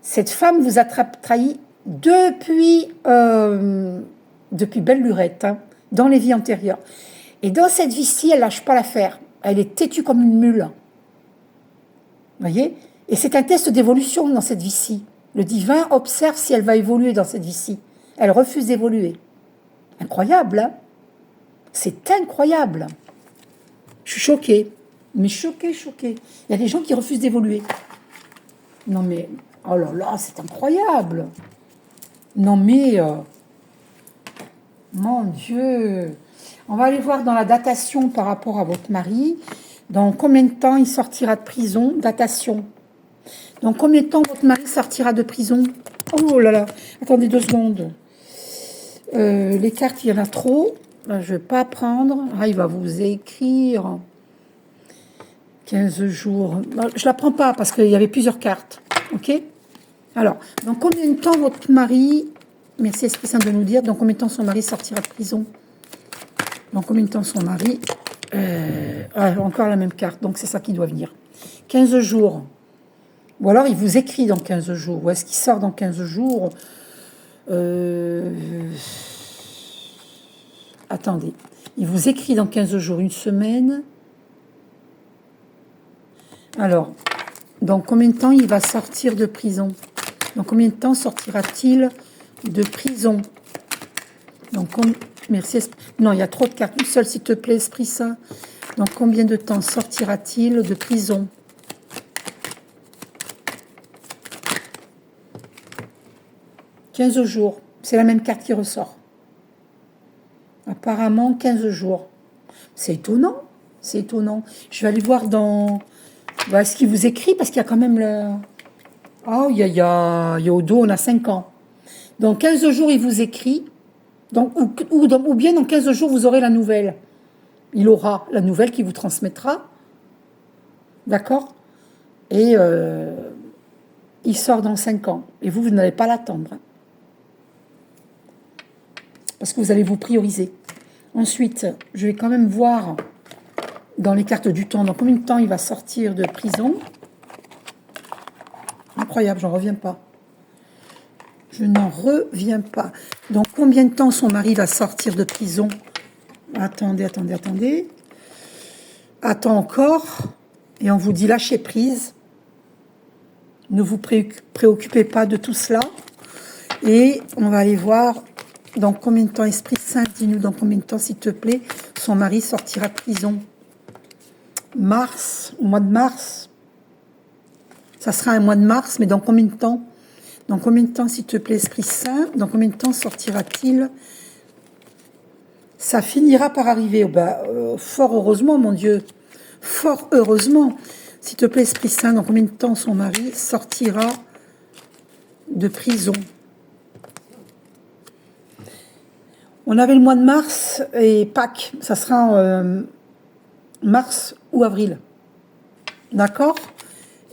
Cette femme vous a trahi depuis belle lurette, hein, dans les vies antérieures. Et dans cette vie-ci, elle lâche pas l'affaire. Elle est têtue comme une mule. Vous voyez? Et c'est un test d'évolution dans cette vie-ci. Le divin observe si elle va évoluer dans cette vie-ci. Elle refuse d'évoluer. Incroyable, hein? C'est incroyable. Je suis choquée. Mais choquée. Il y a des gens qui refusent d'évoluer. Non mais... Oh là là, c'est incroyable. Non mais... mon Dieu. On va aller voir dans la datation par rapport à votre mari. Dans combien de temps il sortira de prison? Datation. Dans combien de temps votre mari sortira de prison? Oh là là. Attendez 2 secondes. Les cartes, il y en a trop. Ben, je ne vais pas prendre. Ah, il va vous écrire 15 jours. Ben, je ne la prends pas parce qu'il y avait plusieurs cartes. OK? Alors, dans combien de temps votre mari... Merci Esprit Saint de nous dire. Dans combien de temps son mari sortira de prison? Dans combien de temps son mari... encore la même carte. Donc, c'est ça qui doit venir. 15 jours. Ou alors, il vous écrit dans 15 jours. Ou est-ce qu'il sort dans 15 jours? Attendez. Il vous écrit dans 15 jours, une semaine. Alors, dans combien de temps il va sortir de prison? Dans combien de temps sortira-t-il de prison? Donc, merci. Non, il y a trop de cartes. Une seule, s'il te plaît, Esprit Saint. Dans combien de temps sortira-t-il de prison? « 15 jours. C'est la même carte qui ressort. Apparemment, 15 jours. C'est étonnant. C'est étonnant. Je vais aller voir dans... ce qu'il vous écrit, parce qu'il y a quand même le... Oh, il y a au dos, on a 5 ans. Dans 15 jours, il vous écrit. Donc, ou bien dans 15 jours, vous aurez la nouvelle. Il aura la nouvelle qui vous transmettra. D'accord? Et il sort dans 5 ans. Et vous n'allez pas l'attendre. Hein. Parce que vous allez vous prioriser. Ensuite, je vais quand même voir dans les cartes du temps, dans combien de temps il va sortir de prison. Incroyable, j'en reviens pas. Je n'en reviens pas. Dans combien de temps son mari va sortir de prison? Attendez. Attends encore. Et on vous dit lâchez prise. Ne vous préoccupez pas de tout cela. Et on va aller voir dans combien de temps, Esprit Saint, dis-nous dans combien de temps, s'il te plaît, son mari sortira de prison. Mars, au mois de mars. Ça sera un mois de mars, mais dans combien de temps? Dans combien de temps, s'il te plaît, Esprit Saint? Dans combien de temps sortira-t-il? Ça finira par arriver. Fort heureusement, mon Dieu. Fort heureusement. S'il te plaît, Esprit Saint, dans combien de temps son mari sortira de prison? On avait le mois de mars et Pâques. Ça sera en mars ou avril. D'accord?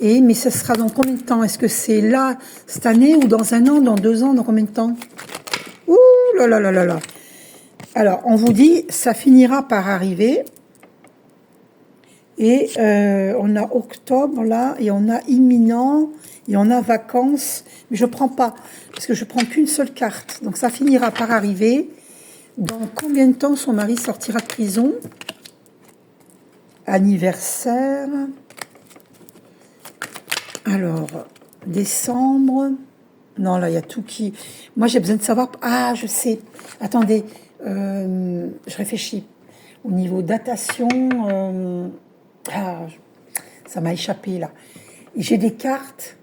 Mais ce sera dans combien de temps? Est-ce que c'est là, cette année, ou dans 1 an, dans 2 ans, dans combien de temps? Ouh là là là là là. Alors, on vous dit, ça finira par arriver. Et on a octobre, là, et on a imminent, et on a vacances. Mais je ne prends pas, parce que je ne prends qu'une seule carte. Donc, ça finira par arriver. Dans combien de temps son mari sortira de prison? Anniversaire... Alors, décembre. Non, là, il y a tout qui... Moi, j'ai besoin de savoir... Ah, je sais. Attendez. Je réfléchis. Au niveau datation... ça m'a échappé, là. J'ai des cartes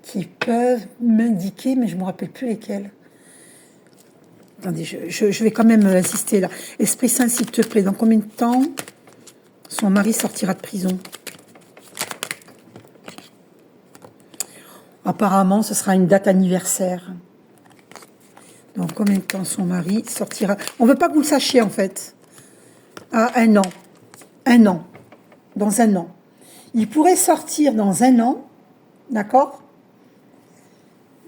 qui peuvent m'indiquer, mais je ne me rappelle plus lesquelles. Attendez, je vais quand même insister, là. Esprit Saint, s'il te plaît, dans combien de temps son mari sortira de prison? Apparemment, ce sera une date anniversaire. Dans combien de temps son mari sortira? On ne veut pas que vous le sachiez, en fait. Ah, 1 an. 1 an. Dans 1 an. Il pourrait sortir dans 1 an. D'accord?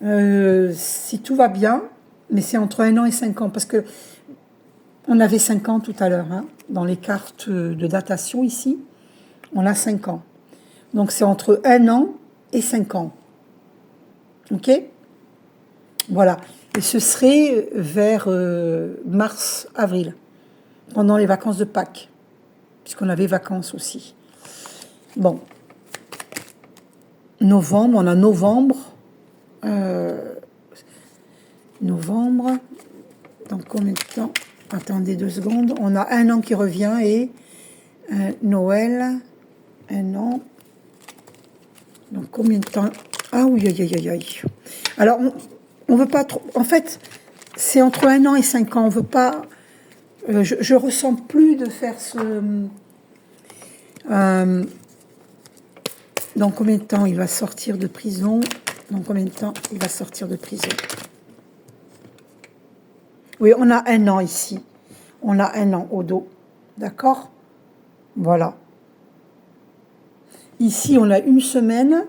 Si tout va bien. Mais c'est entre 1 an et 5 ans. Parce que on avait 5 ans tout à l'heure. Hein, dans les cartes de datation, ici. On a 5 ans. Donc, c'est entre 1 an et 5 ans. Ok? Voilà. Et ce serait vers mars, avril, pendant les vacances de Pâques, puisqu'on avait vacances aussi. Bon. Novembre, on a novembre. Novembre. Dans combien de temps? Attendez 2 secondes. On a 1 an qui revient et Noël, 1 an. Donc combien de temps? Ah oui, aïe. Alors, on veut pas trop... En fait, c'est entre 1 an et 5 ans. On veut pas... je ressens plus de faire ce... dans combien de temps il va sortir de prison? Dans combien de temps il va sortir de prison? Oui, on a un an ici. On a un an au dos. D'accord? Voilà. Ici, on a une semaine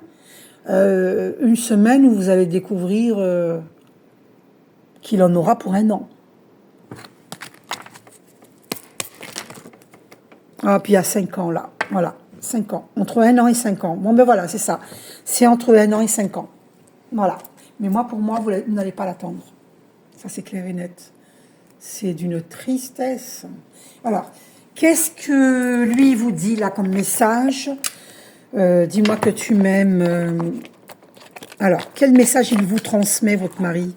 où vous allez découvrir qu'il en aura pour un an. Ah, puis il y a 5 ans là. Voilà, 5 ans. Entre un an et 5 ans. Bon, ben voilà, c'est ça. C'est entre un an et 5 ans. Voilà. Mais moi, pour moi, vous n'allez pas l'attendre. Ça, c'est clair et net. C'est d'une tristesse. Alors, qu'est-ce que lui vous dit là comme message? Dis-moi que tu m'aimes. Alors, quel message il vous transmet, votre mari?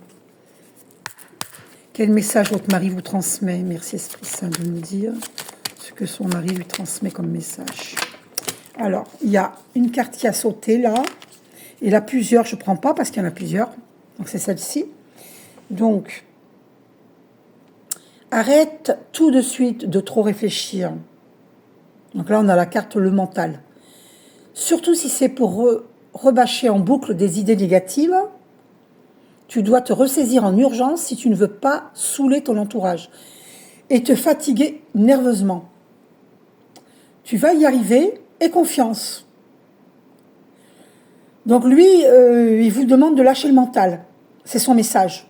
Quel message votre mari vous transmet? Merci Esprit Saint de nous dire ce que son mari lui transmet comme message. Alors, il y a une carte qui a sauté là. Et là, plusieurs, je ne prends pas parce qu'il y en a plusieurs. Donc, c'est celle-ci. Donc, arrête tout de suite de trop réfléchir. Donc là, on a la carte le mental. Surtout si c'est pour rebâcher en boucle des idées négatives, tu dois te ressaisir en urgence si tu ne veux pas saouler ton entourage et te fatiguer nerveusement. Tu vas y arriver, aie confiance. Donc lui, il vous demande de lâcher le mental. C'est son message.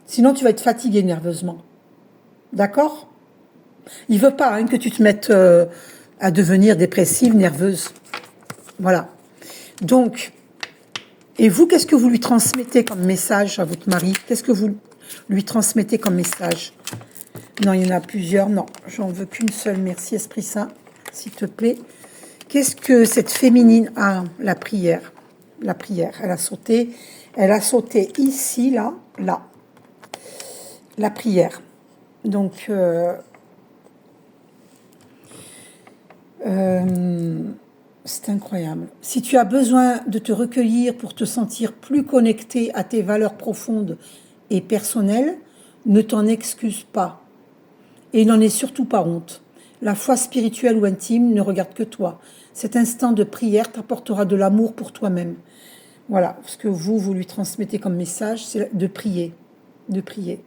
Sinon, tu vas être fatigué nerveusement. D'accord? Il veut pas que tu te mettes à devenir dépressive, nerveuse. Voilà. Donc, et vous, qu'est-ce que vous lui transmettez comme message à votre mari? Qu'est-ce que vous lui transmettez comme message? Non, il y en a plusieurs. Non, j'en veux qu'une seule. Merci, Esprit Saint, s'il te plaît. Qu'est-ce que cette féminine a? La prière. La prière. Elle a sauté. Elle a sauté ici, là, là. La prière. Donc, c'est incroyable. Si tu as besoin de te recueillir pour te sentir plus connecté à tes valeurs profondes et personnelles, ne t'en excuse pas. Et n'en aie surtout pas honte. La foi spirituelle ou intime ne regarde que toi. Cet instant de prière t'apportera de l'amour pour toi-même. Voilà, ce que vous lui transmettez comme message, c'est de prier. De prier.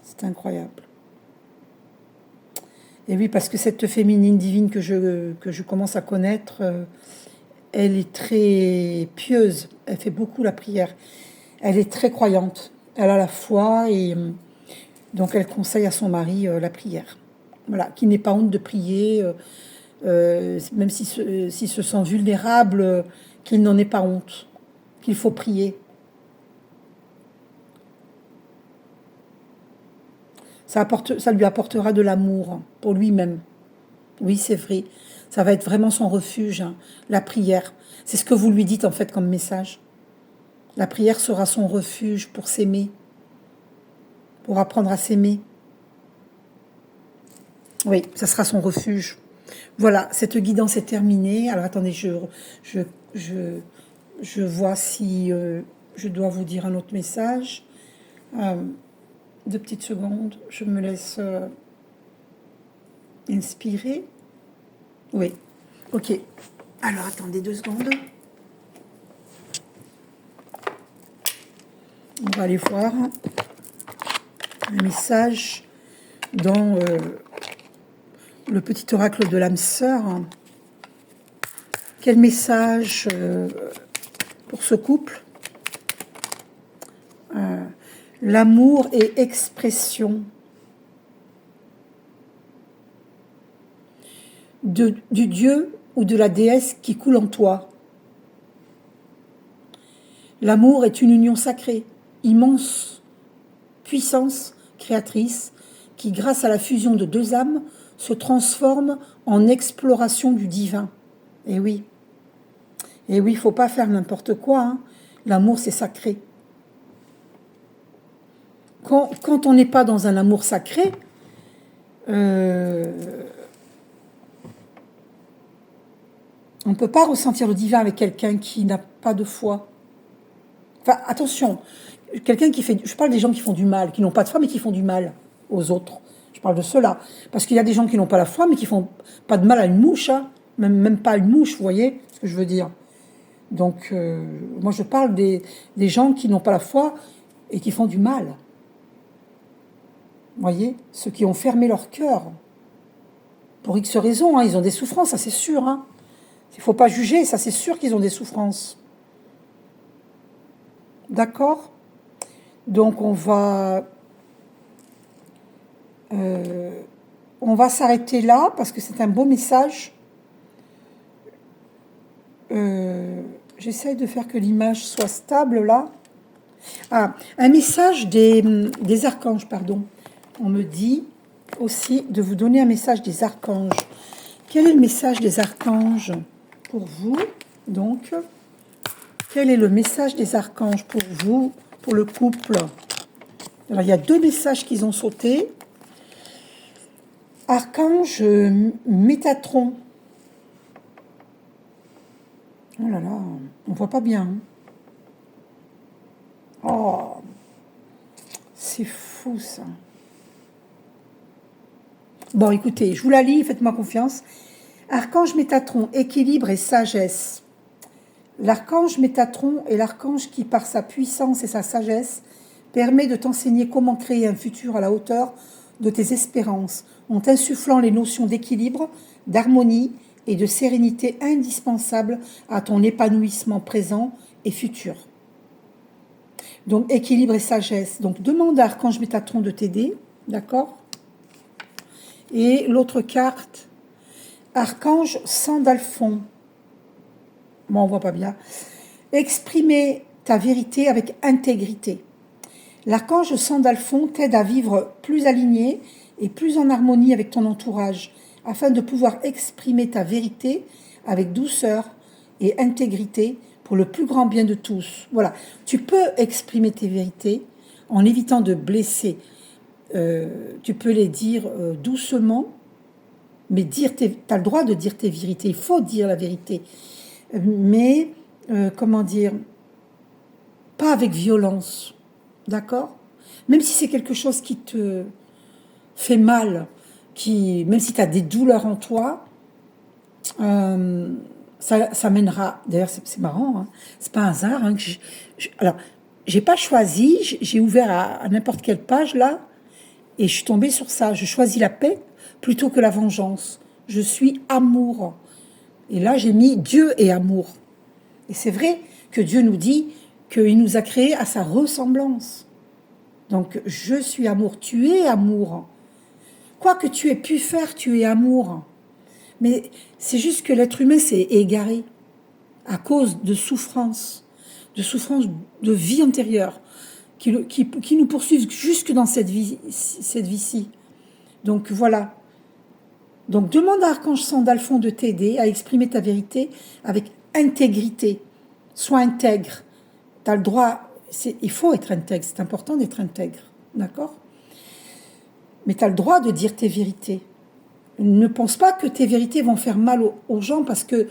C'est incroyable. Et oui, parce que cette féminine divine que je commence à connaître, elle est très pieuse. Elle fait beaucoup la prière. Elle est très croyante. Elle a la foi et donc elle conseille à son mari la prière. Voilà, qui n'ait pas honte de prier, même s'il se sent vulnérable, qu'il n'en ait pas honte, qu'il faut prier. Ça lui apportera de l'amour pour lui-même. Oui, c'est vrai. Ça va être vraiment son refuge, la prière. C'est ce que vous lui dites en fait comme message. La prière sera son refuge pour s'aimer, pour apprendre à s'aimer. Oui, ça sera son refuge. Voilà, cette guidance est terminée. Alors attendez, je vois si je dois vous dire un autre message. 2 petites secondes, je me laisse inspirer. Oui, ok. Alors attendez 2 secondes. On va aller voir un message dans le petit oracle de l'âme sœur. Quel message pour ce couple? L'amour est expression du Dieu ou de la déesse qui coule en toi. L'amour est une union sacrée, immense puissance créatrice qui, grâce à la fusion de 2 âmes, se transforme en exploration du divin. Et oui, il ne faut pas faire n'importe quoi. L'amour, c'est sacré. Quand on n'est pas dans un amour sacré, on ne peut pas ressentir le divin avec quelqu'un qui n'a pas de foi. Enfin, attention, quelqu'un qui fait... Je parle des gens qui font du mal, qui n'ont pas de foi, mais qui font du mal aux autres. Je parle de ceux-là. Parce qu'il y a des gens qui n'ont pas la foi, mais qui font pas de mal à une mouche, même pas une mouche, vous voyez ce que je veux dire. Donc, moi, je parle des gens qui n'ont pas la foi et qui font du mal. voyez, ceux qui ont fermé leur cœur, pour X raisons, hein, ils ont des souffrances, ça c'est sûr. Hein. Il ne faut pas juger, ça c'est sûr qu'ils ont des souffrances. D'accord? Donc on va s'arrêter là parce que c'est un beau message. J'essaye de faire que l'image soit stable là. Ah, un message des archanges, pardon. On me dit aussi de vous donner un message des archanges. Quel est le message des archanges pour vous? Donc, quel est le message des archanges pour vous, pour le couple? Alors, il y a 2 messages qu'ils ont sauté. Archange Métatron. Oh là là, on voit pas bien. Hein. Oh, c'est fou ça. Bon, écoutez, je vous la lis, faites-moi confiance. Archange Métatron, équilibre et sagesse. L'archange Métatron est l'archange qui, par sa puissance et sa sagesse, permet de t'enseigner comment créer un futur à la hauteur de tes espérances, en t'insufflant les notions d'équilibre, d'harmonie et de sérénité indispensables à ton épanouissement présent et futur. Donc, équilibre et sagesse. Donc, demande à Archange Métatron de t'aider, d'accord? Et l'autre carte, Archange Sandalphon. Bon, on voit pas bien. Exprimer ta vérité avec intégrité. L'archange Sandalphon t'aide à vivre plus aligné et plus en harmonie avec ton entourage, afin de pouvoir exprimer ta vérité avec douceur et intégrité pour le plus grand bien de tous. Voilà, tu peux exprimer tes vérités en évitant de blesser. Tu peux les dire doucement, mais tu as le droit de dire tes vérités. Il faut dire la vérité. Mais, comment dire, pas avec violence. D'accord? Même si c'est quelque chose qui te fait mal, même si tu as des douleurs en toi, ça mènera. D'ailleurs, c'est marrant, hein, c'est pas un hasard. Hein, alors, j'ai pas choisi, j'ai ouvert à n'importe quelle page là, et je suis tombée sur ça. Je choisis la paix plutôt que la vengeance. Je suis amour. Et là, j'ai mis Dieu est amour. Et c'est vrai que Dieu nous dit qu'il nous a créés à sa ressemblance. Donc, je suis amour, tu es amour. Quoi que tu aies pu faire, tu es amour. Mais c'est juste que l'être humain s'est égaré à cause de souffrances de vie antérieure, qui nous poursuivent jusque dans cette vie-ci. Donc, voilà. Donc, demande à Archange Sandalphon de t'aider à exprimer ta vérité avec intégrité. Sois intègre. Tu as le droit, il faut être intègre, c'est important d'être intègre, d'accord? Mais tu as le droit de dire tes vérités. Ne pense pas que tes vérités vont faire mal aux gens, parce que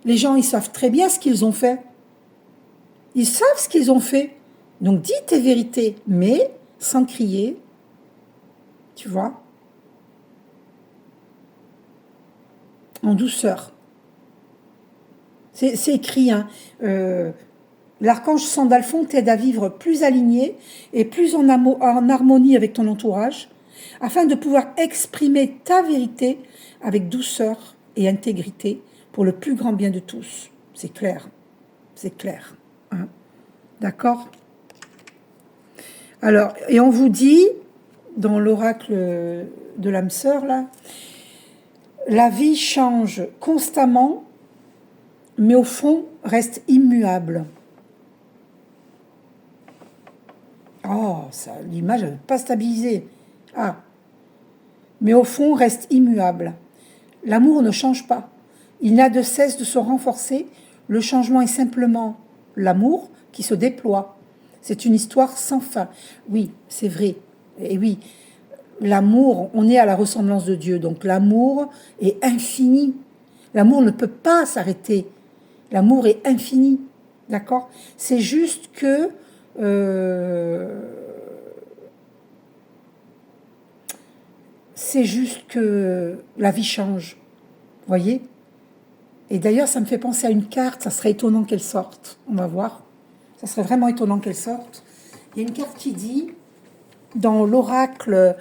les gens, ils savent très bien ce qu'ils ont fait. Ils savent ce qu'ils ont fait. Donc dis tes vérités, mais sans crier, tu vois, en douceur. C'est écrit, hein. L'archange Sandalphon t'aide à vivre plus aligné et plus en harmonie avec ton entourage, afin de pouvoir exprimer ta vérité avec douceur et intégrité pour le plus grand bien de tous. C'est clair, hein. D'accord? Alors, et on vous dit, dans l'oracle de l'âme sœur, là, la vie change constamment, mais au fond reste immuable. Oh, l'image n'avait pas stabilisé. Ah, mais au fond reste immuable. L'amour ne change pas. Il n'a de cesse de se renforcer. Le changement est simplement l'amour qui se déploie. C'est une histoire sans fin. Oui, c'est vrai. Et oui, l'amour, on est à la ressemblance de Dieu. Donc l'amour est infini. L'amour ne peut pas s'arrêter. L'amour est infini. D'accord? C'est juste que la vie change. Vous voyez? Et d'ailleurs, ça me fait penser à une carte. Ça serait étonnant qu'elle sorte. On va voir. Ça serait vraiment étonnant qu'elle sorte. Il y a une carte qui dit, dans l'oracle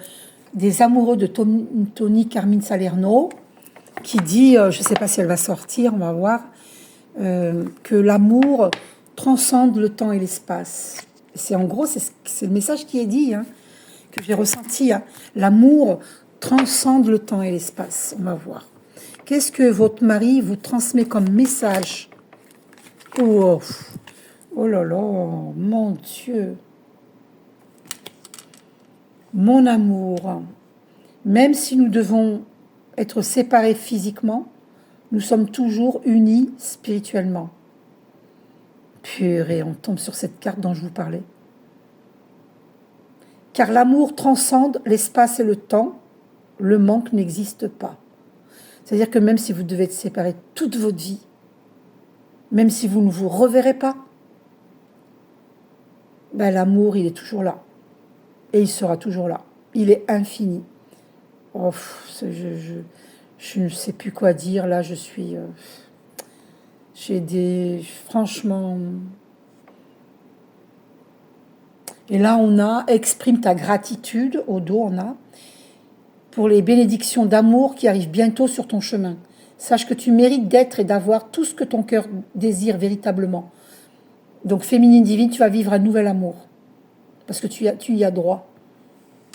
des amoureux de Tony Carmine Salerno, qui dit, je ne sais pas si elle va sortir, on va voir, que l'amour transcende le temps et l'espace. C'est en gros, c'est le message qui est dit, hein, que j'ai ressenti. Hein. L'amour transcende le temps et l'espace. On va voir. Qu'est-ce que votre mari vous transmet comme message? Oh, oh là là, mon Dieu. Mon amour, même si nous devons être séparés physiquement, nous sommes toujours unis spirituellement. Purée, on tombe sur cette carte dont je vous parlais. Car l'amour transcende l'espace et le temps, le manque n'existe pas. C'est-à-dire que même si vous devez être séparés toute votre vie, même si vous ne vous reverrez pas, ben l'amour, il est toujours là. Et il sera toujours là. Il est infini. Oh, je ne sais plus quoi dire. Là, je suis... j'ai des... Franchement... Et là, on a « Exprime ta gratitude ». Au dos, on a « Pour les bénédictions d'amour qui arrivent bientôt sur ton chemin. Sache que tu mérites d'être et d'avoir tout ce que ton cœur désire véritablement. » Donc, féminine divine, tu vas vivre un nouvel amour. Parce que tu y as droit.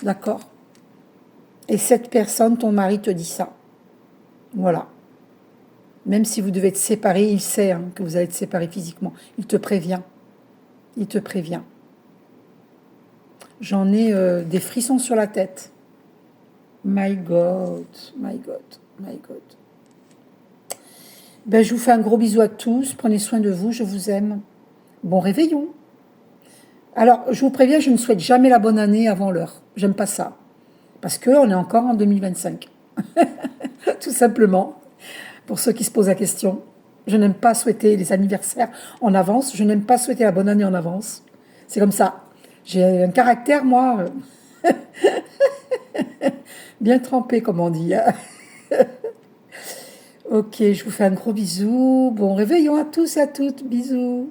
D'accord? Et cette personne, ton mari, te dit ça. Voilà. Même si vous devez être séparés, il sait hein, que vous allez être séparés physiquement. Il te prévient. Il te prévient. J'en ai des frissons sur la tête. My God, my God, my God. Ben, je vous fais un gros bisou à tous. Prenez soin de vous, je vous aime. Bon réveillon. Alors, je vous préviens, je ne souhaite jamais la bonne année avant l'heure. J'aime pas ça. Parce qu'on est encore en 2025. Tout simplement. Pour ceux qui se posent la question. Je n'aime pas souhaiter les anniversaires en avance. Je n'aime pas souhaiter la bonne année en avance. C'est comme ça. J'ai un caractère, moi, bien trempé, comme on dit. Ok, je vous fais un gros bisou. Bon réveillon à tous et à toutes. Bisous.